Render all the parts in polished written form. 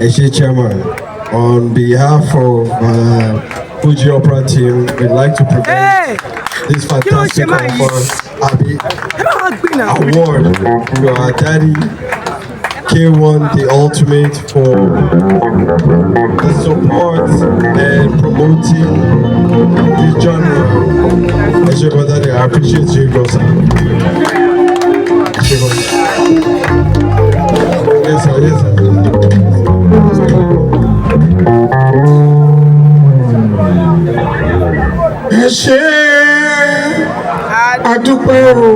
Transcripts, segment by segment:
Eshe Chairman, on behalf of Fuji Opera team, we'd like to present this fantastic award to our daddy, K1 the Ultimate, for the support and promoting this genre. Eshe Daddy, I appreciate you, Gosa. Yes, sir, yes, sir. Ẹ ṣé adúpẹ́ o,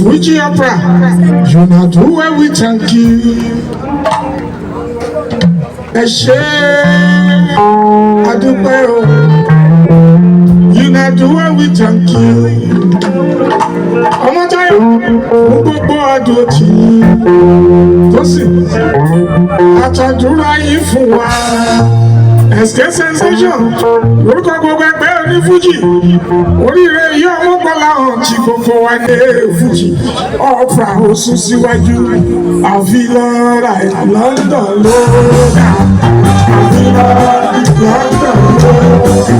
Fuji Opera, you na do well, we thank you. Ẹ ṣé adúpẹ́ o, you na do well, we thank you. Ọmọ Táyọ̀ mú gbogbo àdó tì í tó sì àtàdúrà yìí fún wa. SK Sensation lórúkọ gbogbo ẹgbẹ́ oní Fuji, oríire yìí ọmọ gbọ́lá hàn tí gbogbo wa dé Fuji Opera ó sún síwájú. àfi lọ́ra London ló dà, àfi lọ́ra London ló dà,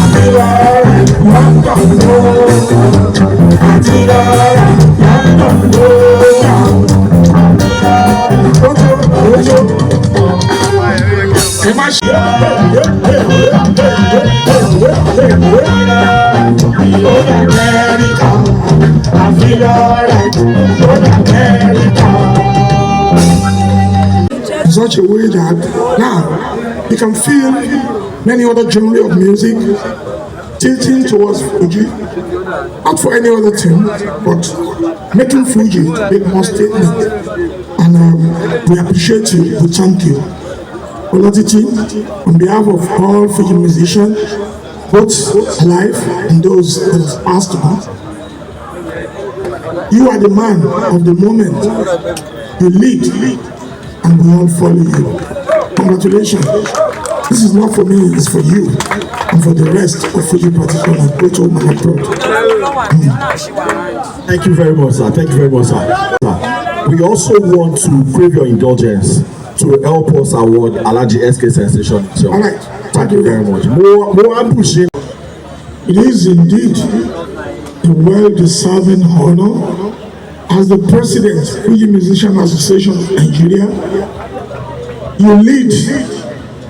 àfi lọ́ra London ló dà, àfi lọ́ra London ló dà. Ojo. Such a way that now you can feel many other genre of music tilting towards Fuji, not for any other thing, but making Fuji make more statement. And we appreciate you, we thank you. Olotiti, on behalf of all Fuji musicians, both alive and those that have passed on, you are the man of the moment. You lead, and we all follow you. Congratulations. This is not for me, it's for you, and for the rest of Fuji practitioners, both home and abroad. Thank you very much, sir. Thank you very much, sir. We also want to crave your indulgence to help us award Alhaji SK Sensation. All right. Thank you very much. It is indeed a well-deserving honor as the President, Fuji Musician Association of Nigeria. You lead,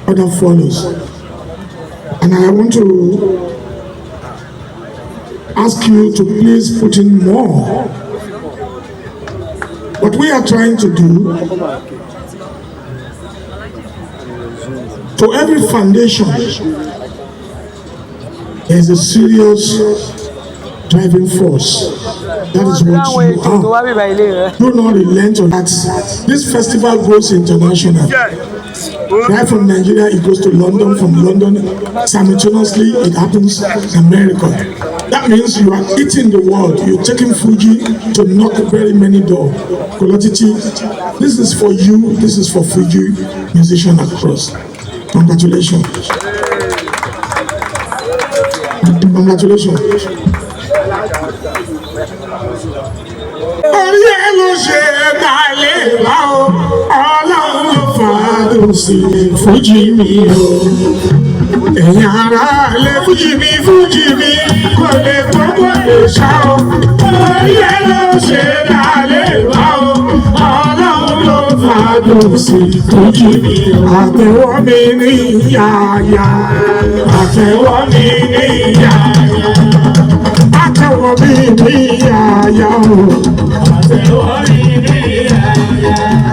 other follows. And I want to ask you to please put in more. What we are trying to do, to every foundation, there is a serious driving force. That is what you are. Do not relent on that. This festival goes international. Right from Nigeria, it goes to London. From London, simultaneously, it happens in America. That means you are eating the world. You're taking Fuji to knock very many doors. Kolotiti, this is for you. This is for Fuji musicians across. Congratulations. Congratulations. Orí ẹ ló ṣe kálẹ̀ wá o, Ọlọ́run ló fàdùn sí Fuji mi o. Ẹ̀yin ará ilé Fuji mi kò lè tó kò lè ṣá o. Orí ẹ ló ṣe kálẹ̀ wá o, Ọlọ́run ló fàdùn sí Fuji mi o. Àtẹ́wọ́ mi ní yáyá, àtẹ́wọ́ mi ní yáyá. Àtẹ́wọ́ mi ní yáyá o.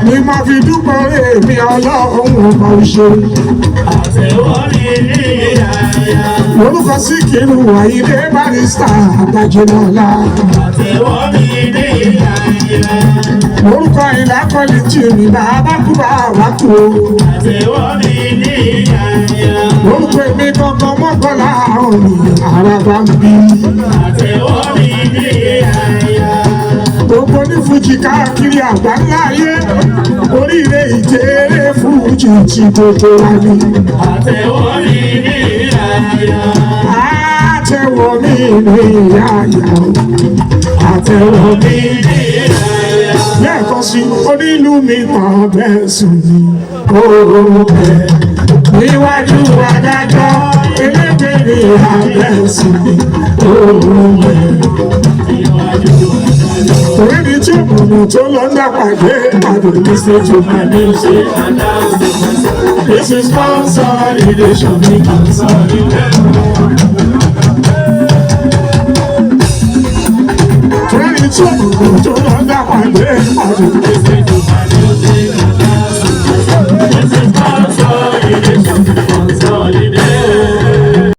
Ní máa fi dúpọ̀ èmi Ọlọ́run ọba òṣè. Orúkọ Síkírù Àyìndé Barrister Àgbàjọlọ́lá. Orúkọ Ìlàkọ̀lì Jìmí bàbá kú bàbá kú. Orúkọ èmi kankan mọ́kànlá ọ̀rùn àràbà ń bí. Gbogbo ní Fuji káàkiri àgbáńlá ayé, oríire ìjẹ́rẹ́ Fuji ti gbogbo wa ní. Àtẹ́wọ́ mi ní yáyá. Àtẹ́wọ́ mi ní yáyá. Àtẹ́wọ́ mi ní yáyá. lẹ́ẹ̀kan sí onílù mi tàn bẹ́ẹ̀ sùn ní òun bẹ́ẹ̀. Níwájú adájọ́ elégbèrè abẹ́ sùn ní òun bẹ́ẹ̀. Orí mi tí òmùnà tó lọ ń dàpàdé àdó ní stage of my music. This is consolidation, me consolidation. Orí mi tí òmùnà tó lọ ń dàpàdé àdó ní